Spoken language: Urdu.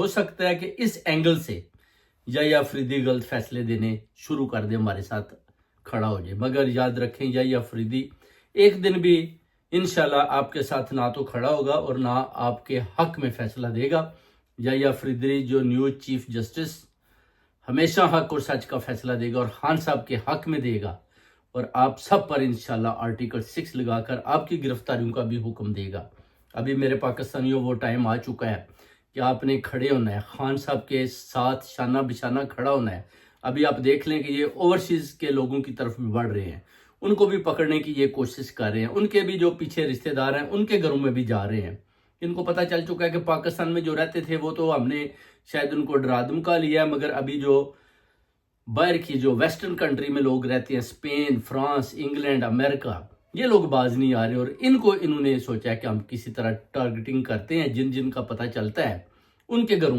ہو سکتا ہے کہ اس اینگل سے یحییٰ افریدی غلط فیصلے دینے شروع کر دے، ہمارے ساتھ کھڑا ہو جائے، مگر یاد رکھیں یحییٰ افریدی ایک دن بھی انشاءاللہ آپ کے ساتھ نہ تو کھڑا ہوگا اور نہ آپ کے حق میں فیصلہ دے گا۔ یحییٰ افریدی جو نیو چیف جسٹس ہمیشہ حق اور سچ کا فیصلہ دے گا اور خان صاحب کے حق میں دے گا، اور آپ سب پر انشاءاللہ آرٹیکل 6 لگا کر آپ کی گرفتاریوں کا بھی حکم دے گا۔ ابھی میرے پاکستانیوں وہ ٹائم آ چکا ہے کہ آپ نے کھڑے ہونا ہے، خان صاحب کے ساتھ شانہ بشانہ کھڑا ہونا ہے۔ ابھی آپ دیکھ لیں کہ یہ اوورسیز کے لوگوں کی طرف بھی بڑھ رہے ہیں، ان کو بھی پکڑنے کی یہ کوشش کر رہے ہیں، ان کے بھی جو پیچھے رشتہ دار ہیں ان کے گھروں میں بھی جا رہے ہیں۔ ان کو پتہ چل چکا ہے کہ پاکستان میں جو رہتے تھے وہ تو ہم نے شاید ان کو ڈرا دھمکا لیا ہے، مگر ابھی جو باہر کی جو ویسٹرن کنٹری میں لوگ رہتے ہیں، اسپین، فرانس، انگلینڈ، امریکہ، یہ لوگ باز نہیں آ رہے، اور ان کو انہوں نے سوچا کہ ہم کسی طرح ٹارگٹنگ کرتے ہیں، جن کا پتہ چلتا ہے ان کے گھروں